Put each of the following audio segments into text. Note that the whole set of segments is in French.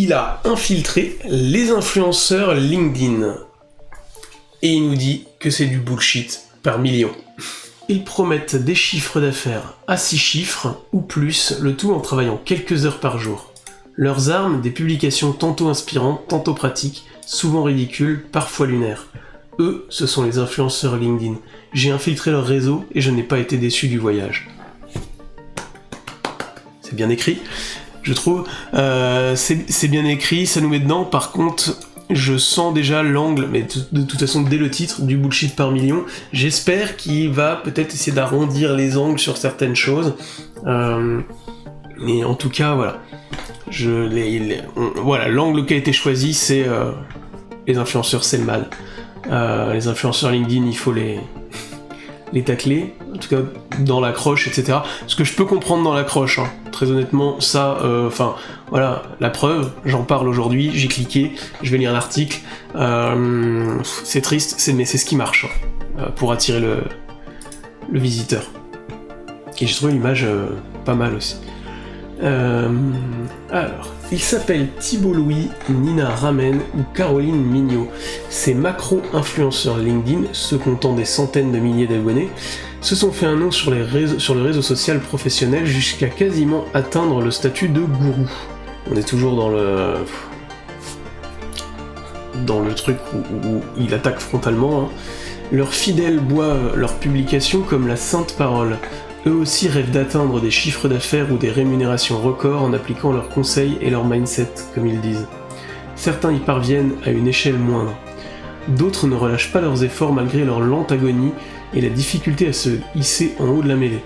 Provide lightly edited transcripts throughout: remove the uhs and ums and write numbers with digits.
il a infiltré les influenceurs LinkedIn. Et il nous dit que c'est du bullshit par million. Ils promettent des chiffres d'affaires à 6 chiffres ou plus, le tout en travaillant quelques heures par jour. Leurs armes, des publications tantôt inspirantes, tantôt pratiques, souvent ridicules, parfois lunaires. Eux, ce sont les influenceurs LinkedIn. J'ai infiltré leur réseau et je n'ai pas été déçu du voyage. C'est bien écrit, je trouve. C'est bien écrit, ça nous met dedans. Par contre, je sens déjà l'angle, mais de toute façon, dès le titre, du bullshit par million. J'espère qu'il va peut-être essayer d'arrondir les angles sur certaines choses. Mais en tout cas, voilà. Voilà, l'angle qui a été choisi, c'est les influenceurs, c'est le mal. Les influenceurs LinkedIn, il faut les tacler, en tout cas dans l'accroche, etc. Ce que je peux comprendre dans l'accroche, hein. Très honnêtement, ça, voilà, la preuve, j'en parle aujourd'hui, j'ai cliqué, je vais lire l'article, c'est triste, mais c'est ce qui marche, hein, pour attirer le visiteur. Et j'ai trouvé l'image pas mal aussi. Alors, il s'appelle Thibault Louis, Nina Ramen ou Caroline Mignot. Ces macro-influenceurs LinkedIn, se comptant des centaines de milliers d'abonnés, se sont fait un nom sur le réseau social professionnel jusqu'à quasiment atteindre le statut de gourou. On est toujours dans le truc où il attaque frontalement, hein. Leurs fidèles boivent leurs publications comme la sainte parole. Eux aussi rêvent d'atteindre des chiffres d'affaires ou des rémunérations records en appliquant leurs conseils et leur mindset, comme ils disent. Certains y parviennent à une échelle moindre. D'autres ne relâchent pas leurs efforts malgré leur lente agonie et la difficulté à se hisser en haut de la mêlée.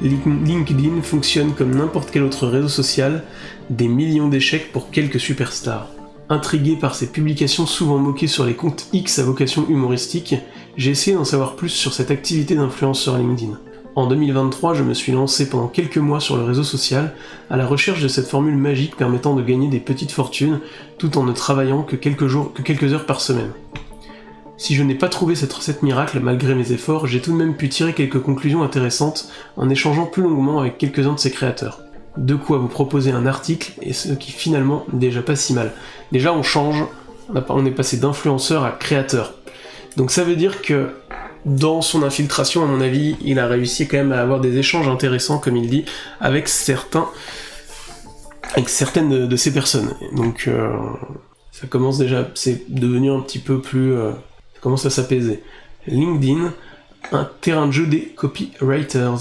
LinkedIn fonctionne comme n'importe quel autre réseau social, des millions d'échecs pour quelques superstars. Intrigué par ces publications souvent moquées sur les comptes X à vocation humoristique, j'ai essayé d'en savoir plus sur cette activité d'influenceur LinkedIn. En 2023, je me suis lancé pendant quelques mois sur le réseau social à la recherche de cette formule magique permettant de gagner des petites fortunes tout en ne travaillant que quelques heures par semaine. Si je n'ai pas trouvé cette recette miracle malgré mes efforts, j'ai tout de même pu tirer quelques conclusions intéressantes en échangeant plus longuement avec quelques-uns de ses créateurs. De quoi vous proposer un article, et ce qui finalement n'est déjà pas si mal. Déjà on change, on est passé d'influenceur à créateur. Donc ça veut dire que dans son infiltration, à mon avis, il a réussi quand même à avoir des échanges intéressants, comme il dit, avec certaines de ces personnes. Donc ça commence déjà, c'est devenu un petit peu plus... ça commence à s'apaiser. LinkedIn, un terrain de jeu des copywriters.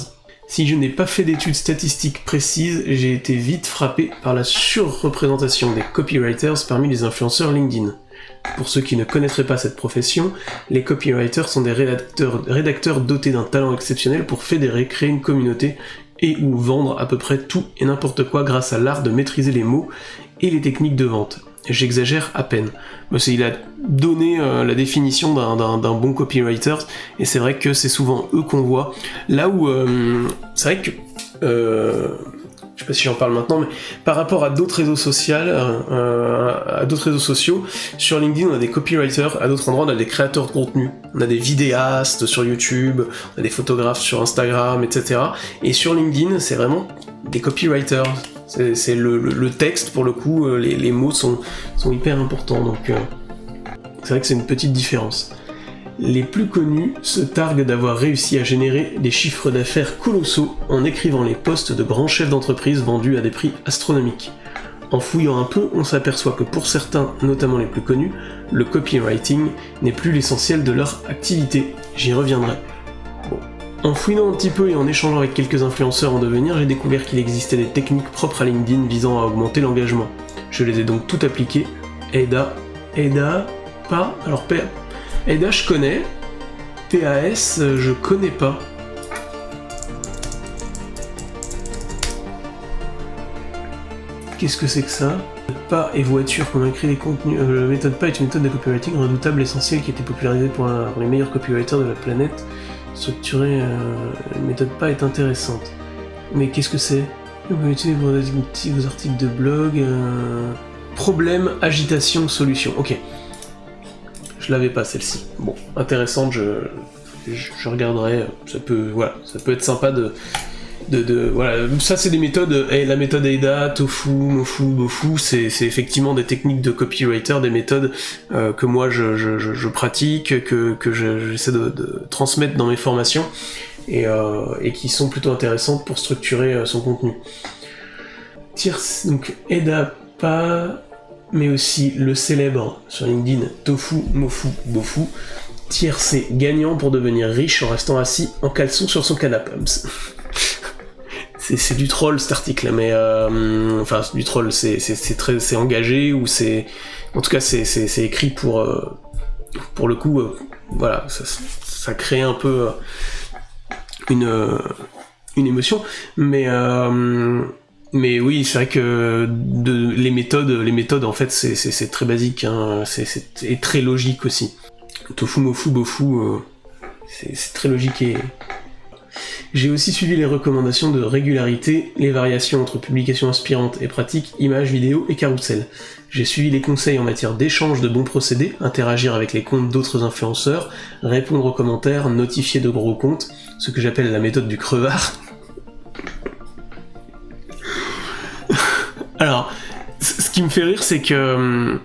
Si je n'ai pas fait d'études statistiques précises, j'ai été vite frappé par la surreprésentation des copywriters parmi les influenceurs LinkedIn. Pour ceux qui ne connaîtraient pas cette profession, les copywriters sont des rédacteurs dotés d'un talent exceptionnel pour fédérer, créer une communauté et ou vendre à peu près tout et n'importe quoi grâce à l'art de maîtriser les mots et les techniques de vente. J'exagère à peine. Il a donné la définition d'un bon copywriter, et c'est vrai que c'est souvent eux qu'on voit. Là où c'est vrai que je sais pas si j'en parle maintenant, mais par rapport à d'autres réseaux sociaux, sur LinkedIn on a des copywriters, à d'autres endroits on a des créateurs de contenu, on a des vidéastes sur YouTube, on a des photographes sur Instagram, etc. Et sur LinkedIn c'est vraiment des copywriters. C'est le texte, pour le coup, les mots sont hyper importants, donc c'est vrai que c'est une petite différence. Les plus connus se targuent d'avoir réussi à générer des chiffres d'affaires colossaux en écrivant les posts de grands chefs d'entreprise vendus à des prix astronomiques. En fouillant un peu, on s'aperçoit que pour certains, notamment les plus connus, le copywriting n'est plus l'essentiel de leur activité. J'y reviendrai. En fouillant un petit peu et en échangeant avec quelques influenceurs en devenir, j'ai découvert qu'il existait des techniques propres à LinkedIn visant à augmenter l'engagement. Je les ai donc toutes appliquées. Ada, je connais. PAS, je connais pas. Qu'est-ce que c'est que ça ? Pas et voiture, comment écrire les contenus. La méthode pas est une méthode de copywriting redoutable, essentielle, qui a été popularisée pour les meilleurs copywriters de la planète. Structurer la méthode pas est intéressante. Mais qu'est-ce que c'est ? Vous pouvez utiliser vos articles de blog. Problème, agitation, solution. Ok. Je l'avais pas celle-ci. Bon, intéressante, je regarderai. Ça peut être sympa voilà, ça c'est des méthodes, la méthode Ada, Tofu, Mofu, Bofu, c'est effectivement des techniques de copywriter, des méthodes que moi je pratique, que j'essaie de transmettre dans mes formations, et qui sont plutôt intéressantes pour structurer son contenu. Donc Ada pas, mais aussi le célèbre sur LinkedIn Tofu, Mofu, Bofu, tiercé gagnant pour devenir riche en restant assis en caleçon sur son canapé. C'est du troll cet article, mais enfin du troll, c'est engagé, ou c'est, en tout cas c'est écrit pour le coup, voilà, ça crée un peu une émotion, mais oui, c'est vrai que les méthodes en fait c'est très basique, hein, c'est très logique aussi. Tofu, Mofu, Bofu, c'est très logique. Et j'ai aussi suivi les recommandations de régularité, les variations entre publications inspirantes et pratiques, images, vidéos et carousel. J'ai suivi les conseils en matière d'échange de bons procédés, interagir avec les comptes d'autres influenceurs, répondre aux commentaires, notifier de gros comptes, ce que j'appelle la méthode du crevard. Alors, ce qui me fait rire, c'est que...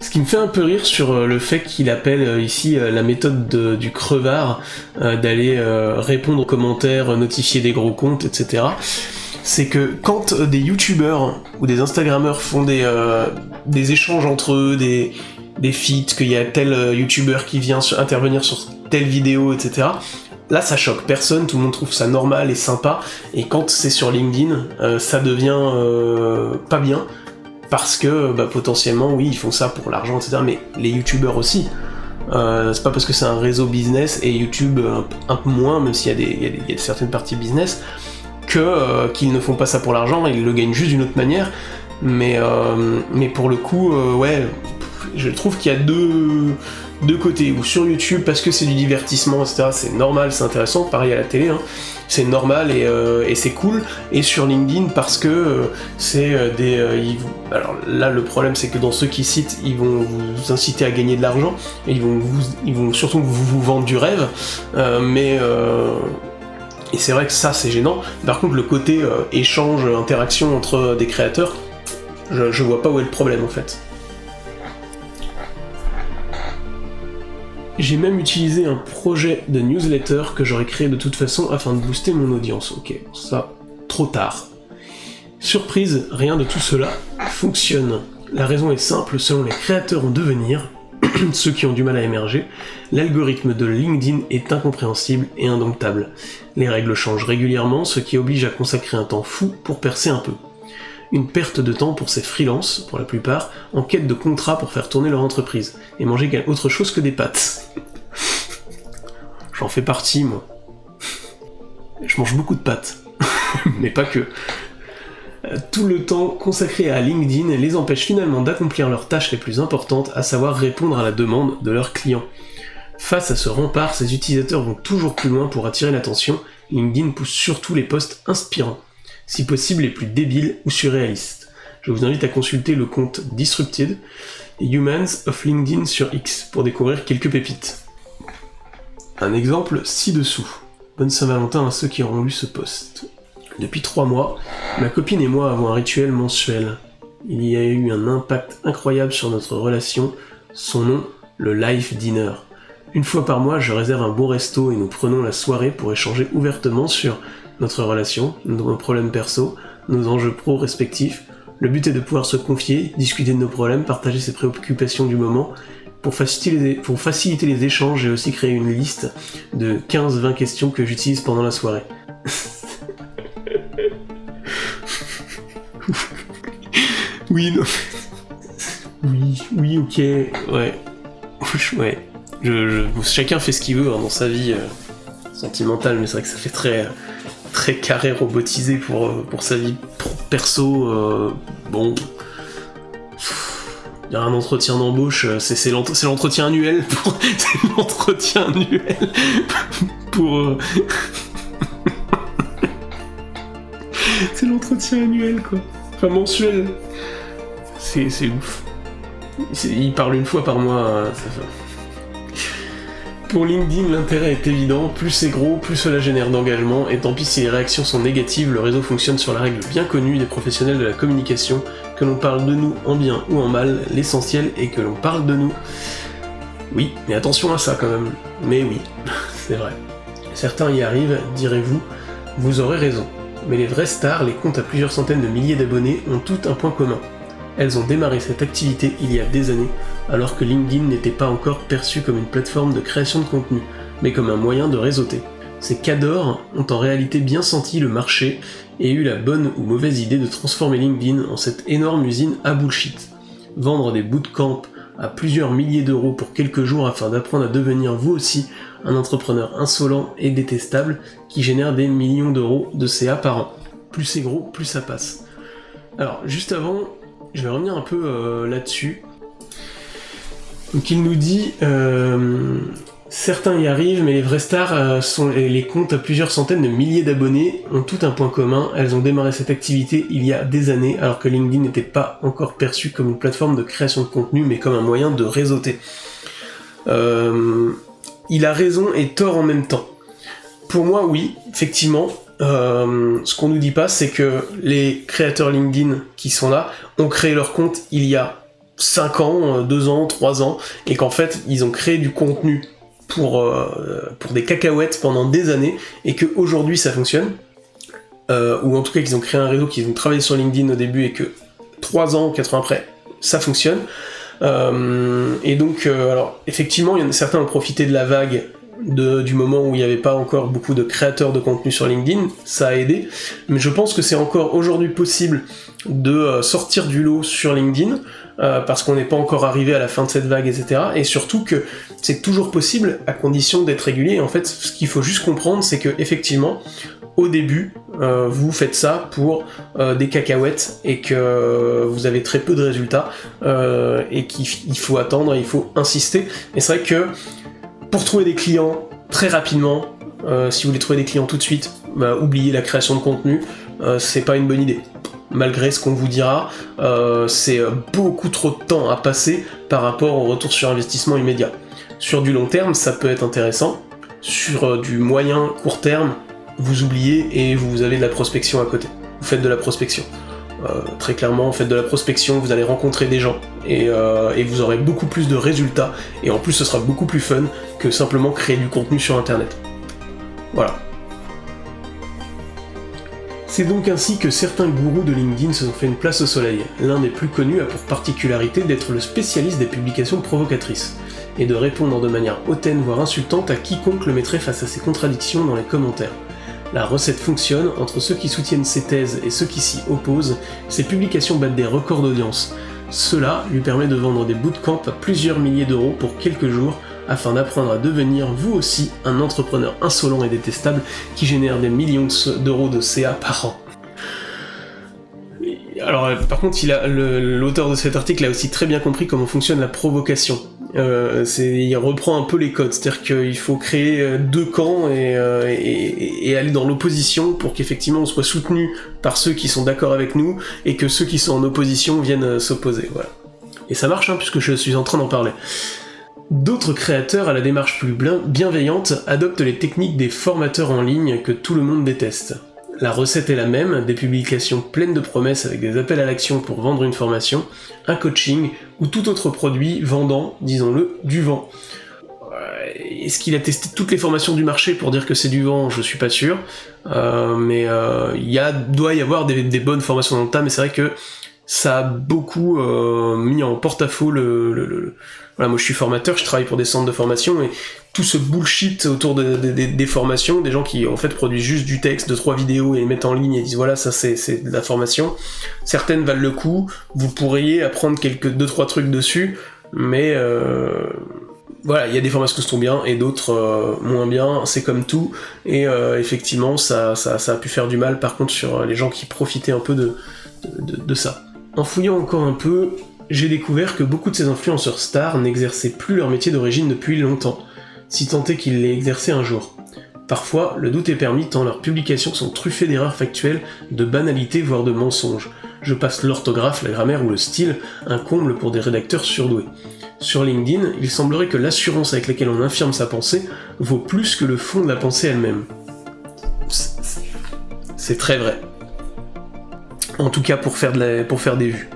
Ce qui me fait un peu rire sur le fait qu'il appelle ici la méthode du crevard, d'aller répondre aux commentaires, notifier des gros comptes, etc. C'est que quand des youtubeurs ou des instagrammeurs font des échanges entre eux, des feats, qu'il y a tel youtubeur qui vient intervenir sur telle vidéo, etc., là ça choque personne, tout le monde trouve ça normal et sympa, et quand c'est sur LinkedIn, ça devient pas bien, parce que potentiellement, oui, ils font ça pour l'argent, etc., mais les youtubeurs aussi. C'est pas parce que c'est un réseau business, et YouTube un peu moins, même s'il y a certaines parties business, qu'ils ne font pas ça pour l'argent, ils le gagnent juste d'une autre manière, mais pour le coup, ouais, je trouve qu'il y a deux côtés, ou sur YouTube parce que c'est du divertissement, etc., c'est normal, c'est intéressant, pareil à la télé, hein, c'est normal et c'est cool, et sur LinkedIn parce que c'est alors là le problème c'est que dans ceux qui citent, ils vont vous inciter à gagner de l'argent, et ils vont surtout vous vendre du rêve, et c'est vrai que ça c'est gênant. Par contre le côté échange, interaction entre des créateurs, je vois pas où est le problème en fait. J'ai même utilisé un projet de newsletter que j'aurais créé de toute façon afin de booster mon audience. Ok, ça, trop tard. Surprise, rien de tout cela fonctionne. La raison est simple, selon les créateurs en devenir, ceux qui ont du mal à émerger, l'algorithme de LinkedIn est incompréhensible et indomptable. Les règles changent régulièrement, ce qui oblige à consacrer un temps fou pour percer un peu. Une perte de temps pour ces freelances, pour la plupart, en quête de contrats pour faire tourner leur entreprise, et manger autre chose que des pâtes. J'en fais partie, moi. Je mange beaucoup de pâtes. Mais pas que. Tout le temps consacré à LinkedIn les empêche finalement d'accomplir leurs tâches les plus importantes, à savoir répondre à la demande de leurs clients. Face à ce rempart, ces utilisateurs vont toujours plus loin pour attirer l'attention. LinkedIn pousse surtout les posts inspirants, si possible les plus débiles ou surréalistes. Je vous invite à consulter le compte Disrupted, Humans of LinkedIn sur X, pour découvrir quelques pépites. Un exemple ci-dessous. Bonne Saint-Valentin à ceux qui auront lu ce post. Depuis 3 mois, ma copine et moi avons un rituel mensuel. Il y a eu un impact incroyable sur notre relation, son nom, le Life Dinner. Une fois par mois, je réserve un bon resto et nous prenons la soirée pour échanger ouvertement sur notre relation, nos problèmes perso, nos enjeux pro respectifs. Le but est de pouvoir se confier, discuter de nos problèmes, partager ses préoccupations du moment. Pour faciliter les échanges, j'ai aussi créé une liste de 15-20 questions que j'utilise pendant la soirée. Oui, non. Oui, ok, ouais. Ouais. Chacun fait ce qu'il veut dans sa vie sentimentale, mais c'est vrai que ça fait très carré robotisé pour sa vie perso. Bon. Il y a un entretien d'embauche, c'est l'entretien annuel pour. C'est l'entretien annuel pour. C'est l'entretien annuel, quoi. Enfin, mensuel. C'est ouf. Il parle une fois par mois, Pour LinkedIn, l'intérêt est évident, plus c'est gros, plus cela génère d'engagement, et tant pis si les réactions sont négatives, le réseau fonctionne sur la règle bien connue des professionnels de la communication, que l'on parle de nous en bien ou en mal, l'essentiel est que l'on parle de nous. Oui, mais attention à ça quand même. Mais oui, c'est vrai. Certains y arrivent, direz-vous, vous aurez raison. Mais les vraies stars, les comptes à plusieurs centaines de milliers d'abonnés, ont tout un point commun. Elles ont démarré cette activité il y a des années, alors que LinkedIn n'était pas encore perçu comme une plateforme de création de contenu, mais comme un moyen de réseauter. Ces cadors ont en réalité bien senti le marché et eu la bonne ou mauvaise idée de transformer LinkedIn en cette énorme usine à bullshit. Vendre des bootcamps à plusieurs milliers d'euros pour quelques jours afin d'apprendre à devenir vous aussi un entrepreneur insolent et détestable qui génère des millions d'euros de CA par an. Plus c'est gros, plus ça passe. Alors, juste avant, je vais revenir un peu là-dessus. Donc il nous dit certains y arrivent, mais les vraies stars sont les comptes à plusieurs centaines de milliers d'abonnés, ont tout un point commun, elles ont démarré cette activité il y a des années, alors que LinkedIn n'était pas encore perçu comme une plateforme de création de contenu, mais comme un moyen de réseauter. Il a raison et tort en même temps. Pour moi, oui, effectivement, ce qu'on nous dit pas, c'est que les créateurs LinkedIn qui sont là ont créé leur compte il y a 5 ans, 2 ans, 3 ans, et qu'en fait, ils ont créé du contenu pour des cacahuètes pendant des années, et qu'aujourd'hui ça fonctionne, ou en tout cas qu'ils ont créé un réseau, qu'ils ont travaillé sur LinkedIn au début, et que 3 ans, 4 ans après, ça fonctionne. Et donc, alors, effectivement, certains ont profité de la vague du moment où il n'y avait pas encore beaucoup de créateurs de contenu sur LinkedIn, ça a aidé, mais je pense que c'est encore aujourd'hui possible de sortir du lot sur LinkedIn, parce qu'on n'est pas encore arrivé à la fin de cette vague, etc. Et surtout que c'est toujours possible à condition d'être régulier. Et en fait, ce qu'il faut juste comprendre, c'est que effectivement, au début, vous faites ça pour des cacahuètes et que vous avez très peu de résultats et qu'il faut attendre, il faut insister. Et c'est vrai que pour trouver des clients très rapidement, si vous voulez trouver des clients tout de suite, oubliez la création de contenu, c'est pas une bonne idée. Malgré ce qu'on vous dira, c'est beaucoup trop de temps à passer par rapport au retour sur investissement immédiat. Sur du long terme, ça peut être intéressant. Sur du moyen, court terme, vous oubliez et vous avez de la prospection à côté. Vous faites de la prospection. Très clairement, faites de la prospection, vous allez rencontrer des gens et vous aurez beaucoup plus de résultats et en plus ce sera beaucoup plus fun que simplement créer du contenu sur internet. Voilà. C'est donc ainsi que certains gourous de LinkedIn se sont fait une place au soleil. L'un des plus connus a pour particularité d'être le spécialiste des publications provocatrices, et de répondre de manière hautaine voire insultante à quiconque le mettrait face à ses contradictions dans les commentaires. La recette fonctionne, entre ceux qui soutiennent ses thèses et ceux qui s'y opposent, ses publications battent des records d'audience. Cela lui permet de vendre des bootcamps à plusieurs milliers d'euros pour quelques jours, afin d'apprendre à devenir vous aussi un entrepreneur insolent et détestable qui génère des millions d'euros de CA par an. Alors par contre, l'auteur de cet article a aussi très bien compris comment fonctionne la provocation. Il reprend un peu les codes, c'est-à-dire qu'il faut créer deux camps et aller dans l'opposition pour qu'effectivement on soit soutenu par ceux qui sont d'accord avec nous et que ceux qui sont en opposition viennent s'opposer. Voilà. Et ça marche, puisque je suis en train d'en parler. D'autres créateurs à la démarche plus bienveillante adoptent les techniques des formateurs en ligne que tout le monde déteste. La recette est la même, des publications pleines de promesses avec des appels à l'action pour vendre une formation, un coaching ou tout autre produit vendant, disons-le, du vent. Est-ce qu'il a testé toutes les formations du marché pour dire que c'est du vent? Je suis pas sûr, mais doit y avoir des bonnes formations dans le tas, mais c'est vrai que ça a beaucoup mis en porte-à-faux Voilà, moi je suis formateur, je travaille pour des centres de formation, et tout ce bullshit autour des formations, des gens qui en fait produisent juste du texte, 2-3 vidéos et les mettent en ligne et disent voilà, ça c'est de la formation. Certaines valent le coup, vous pourriez apprendre 2-3 trucs dessus, mais voilà, il y a des formations qui sont bien et d'autres moins bien, c'est comme tout, et effectivement ça a pu faire du mal par contre sur les gens qui profitaient un peu de ça. En fouillant encore un peu, j'ai découvert que beaucoup de ces influenceurs stars n'exerçaient plus leur métier d'origine depuis longtemps, si tant est qu'ils l'aient exercé un jour. Parfois, le doute est permis tant leurs publications sont truffées d'erreurs factuelles, de banalités voire de mensonges. Je passe l'orthographe, la grammaire ou le style, un comble pour des rédacteurs surdoués. Sur LinkedIn, il semblerait que l'assurance avec laquelle on affirme sa pensée vaut plus que le fond de la pensée elle-même. C'est très vrai. En tout cas pour faire des vues.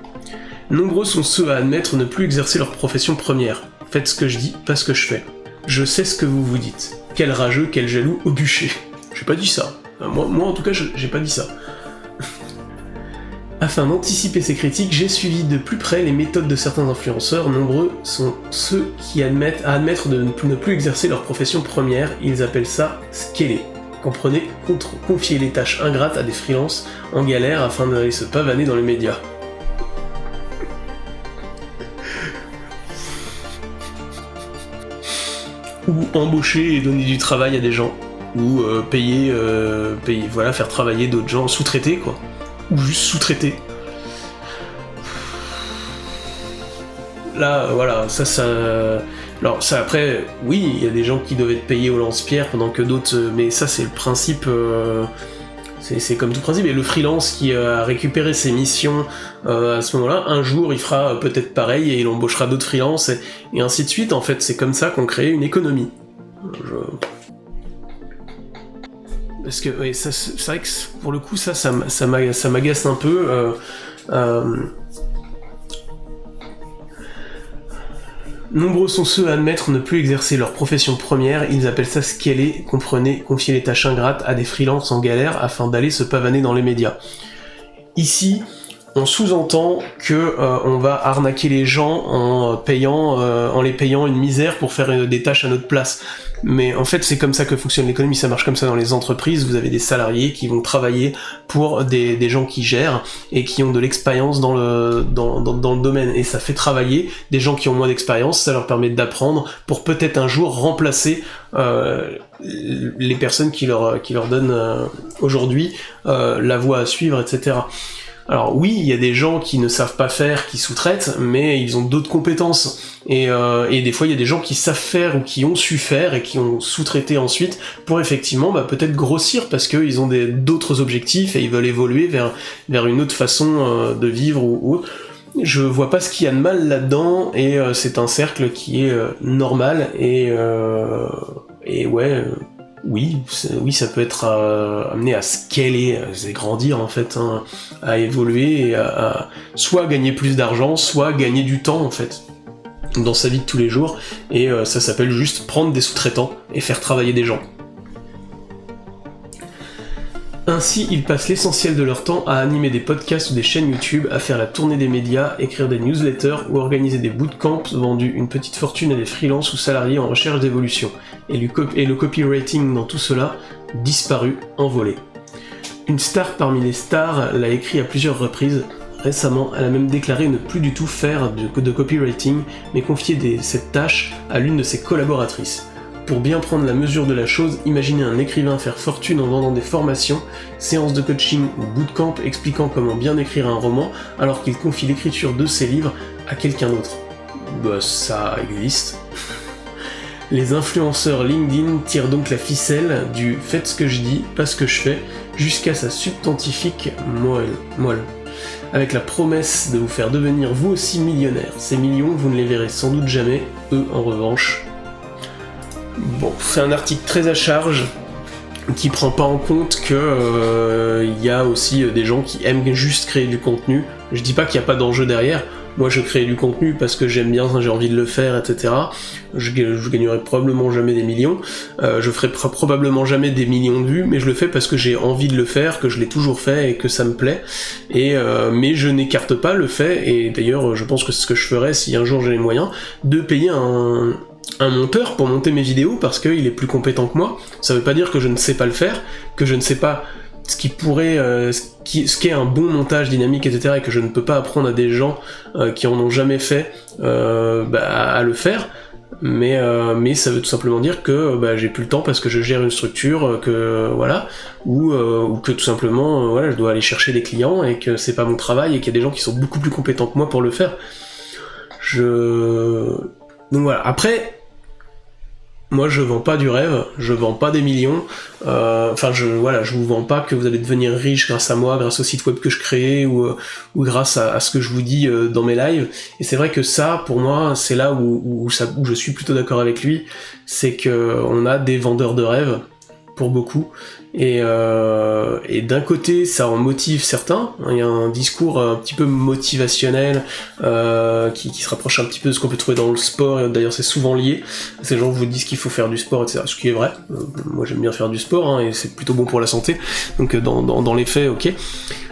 Nombreux sont ceux à admettre ne plus exercer leur profession première. Faites ce que je dis, pas ce que je fais. Je sais ce que vous vous dites. Quel rageux, quel jaloux, au bûcher. J'ai pas dit ça. Moi en tout cas, j'ai pas dit ça. Afin d'anticiper ces critiques, j'ai suivi de plus près les méthodes de certains influenceurs. Nombreux sont ceux qui admettre de ne plus exercer leur profession première. Ils appellent ça scaler. Comprenez, confier les tâches ingrates à des freelances en galère afin d'aller se pavaner dans les médias. Ou embaucher et donner du travail à des gens. Ou payer, voilà, faire travailler d'autres gens, sous-traiter quoi. Ou juste sous-traiter. Là, voilà, ça... Alors ça après, oui, il y a des gens qui doivent être payés au lance-pierre pendant que d'autres... mais ça c'est le principe... c'est comme tout principe. Et le freelance qui a récupéré ses missions à ce moment-là, un jour il fera peut-être pareil et il embauchera d'autres freelances et ainsi de suite. En fait, c'est comme ça qu'on crée une économie. Parce que ouais, c'est vrai que pour le coup ça m'agace un peu. Nombreux sont ceux à admettre ne plus exercer leur profession première, ils appellent ça scaler, comprenez, confier les tâches ingrates à des freelances en galère afin d'aller se pavaner dans les médias. Ici, on sous-entend que on va arnaquer les gens en les payant une misère pour faire des tâches à notre place. Mais en fait, c'est comme ça que fonctionne l'économie, ça marche comme ça dans les entreprises, vous avez des salariés qui vont travailler pour des gens qui gèrent et qui ont de l'expérience dans le domaine, et ça fait travailler des gens qui ont moins d'expérience, ça leur permet d'apprendre pour peut-être un jour remplacer les personnes qui leur donnent aujourd'hui la voie à suivre, etc. Alors oui, il y a des gens qui ne savent pas faire, qui sous-traitent, mais ils ont d'autres compétences. Et des fois, il y a des gens qui savent faire ou qui ont su faire et qui ont sous-traité ensuite pour effectivement peut-être grossir parce qu'ils ont d'autres objectifs et ils veulent évoluer vers une autre façon de vivre ou je vois pas ce qu'il y a de mal là-dedans et c'est un cercle qui est normal et ouais... Oui, ça peut être amené à scaler, c'est grandir en fait, hein, à évoluer et à soit gagner plus d'argent, soit gagner du temps en fait, dans sa vie de tous les jours, et ça s'appelle juste prendre des sous-traitants et faire travailler des gens. Ainsi, ils passent l'essentiel de leur temps à animer des podcasts ou des chaînes YouTube, à faire la tournée des médias, écrire des newsletters ou organiser des bootcamps vendus une petite fortune à des freelances ou salariés en recherche d'évolution. Et le copywriting dans tout cela, disparu, envolé. Une star parmi les stars l'a écrit à plusieurs reprises. Récemment, elle a même déclaré ne plus du tout faire de copywriting, mais confier cette tâche à l'une de ses collaboratrices. Pour bien prendre la mesure de la chose, imaginez un écrivain faire fortune en vendant des formations, séances de coaching ou bootcamp expliquant comment bien écrire un roman, alors qu'il confie l'écriture de ses livres à quelqu'un d'autre. Ça existe. Les influenceurs LinkedIn tirent donc la ficelle du « faites ce que je dis, pas ce que je fais » jusqu'à sa substantifique moelle. Avec la promesse de vous faire devenir vous aussi millionnaire. Ces millions, vous ne les verrez sans doute jamais, eux en revanche. Bon, c'est un article très à charge qui prend pas en compte que y a aussi des gens qui aiment juste créer du contenu. Je dis pas qu'il n'y a pas d'enjeu derrière. Moi, je crée du contenu parce que j'aime bien, j'ai envie de le faire, etc. Je gagnerai probablement jamais des millions. Je ferai probablement jamais des millions de vues, mais je le fais parce que j'ai envie de le faire, que je l'ai toujours fait et que ça me plaît. Mais je n'écarte pas le fait, et d'ailleurs, je pense que c'est ce que je ferais si un jour j'ai les moyens, de payer un monteur pour monter mes vidéos parce qu'il est plus compétent que moi. Ça veut pas dire que je ne sais pas le faire, que je ne sais pas ce qui pourrait, ce qu'est un bon montage dynamique, etc., et que je ne peux pas apprendre à des gens qui en ont jamais fait à le faire. Mais ça veut tout simplement dire que j'ai plus le temps parce que je gère une structure, que voilà, ou que tout simplement voilà, je dois aller chercher des clients et que c'est pas mon travail et qu'il y a des gens qui sont beaucoup plus compétents que moi pour le faire. Donc voilà. Après, Moi, je vends pas du rêve, je vends pas des millions. Je vous vends pas que vous allez devenir riche grâce à moi, grâce au site web que je crée ou grâce à ce que je vous dis dans mes lives. Et c'est vrai que ça, pour moi, c'est là où je suis plutôt d'accord avec lui, c'est que on a des vendeurs de rêves pour beaucoup. Et d'un côté, ça en motive certains. Il y a un discours un petit peu motivationnel qui se rapproche un petit peu de ce qu'on peut trouver dans le sport. Et d'ailleurs, c'est souvent lié. Ces gens vous disent qu'il faut faire du sport, etc. Ce qui est vrai. Moi, j'aime bien faire du sport et c'est plutôt bon pour la santé. Donc, dans les faits, ok.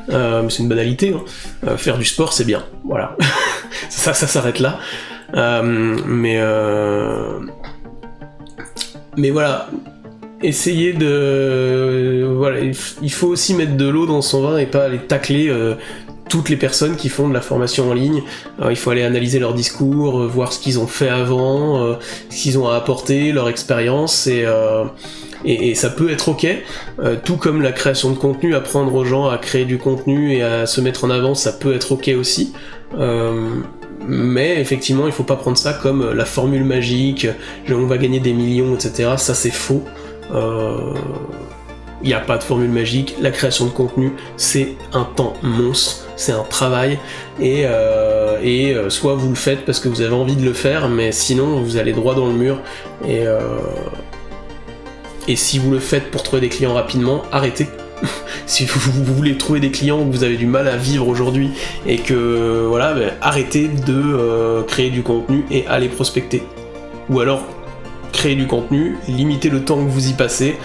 Mais c'est une banalité. Faire du sport, c'est bien. Voilà. ça s'arrête là. Mais voilà. Essayer il faut aussi mettre de l'eau dans son vin et pas aller tacler toutes les personnes qui font de la formation en ligne. Il faut aller analyser leur discours, voir ce qu'ils ont fait avant, ce qu'ils ont à apporter, leur expérience, et ça peut être ok, tout comme la création de contenu, apprendre aux gens à créer du contenu et à se mettre en avant, ça peut être ok aussi. Mais effectivement, il faut pas prendre ça comme la formule magique, on va gagner des millions, etc. Ça, c'est faux. Il n'y a pas de formule magique. La création de contenu, c'est un temps monstre, c'est un travail, et soit vous le faites parce que vous avez envie de le faire, mais sinon vous allez droit dans le mur, et si vous le faites pour trouver des clients rapidement, arrêtez. Si vous voulez trouver des clients que vous avez du mal à vivre aujourd'hui, et que arrêtez de créer du contenu et allez prospecter. Ou alors créer du contenu, limitez le temps que vous y passez,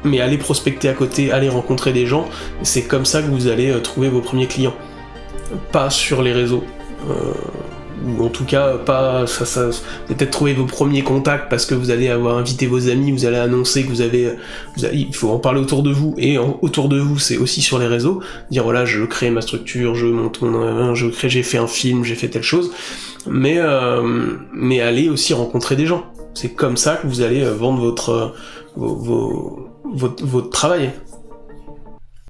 mais allez prospecter à côté, allez rencontrer des gens, c'est comme ça que vous allez trouver vos premiers clients. Pas sur les réseaux. Ou en tout cas, pas ça, peut-être trouver vos premiers contacts parce que vous allez avoir invité vos amis, vous allez annoncer que il faut en parler autour de vous, et autour de vous, c'est aussi sur les réseaux, dire voilà, je crée ma structure, je monte j'ai fait un film, j'ai fait telle chose, mais allez aussi rencontrer des gens. C'est comme ça que vous allez vendre votre travail.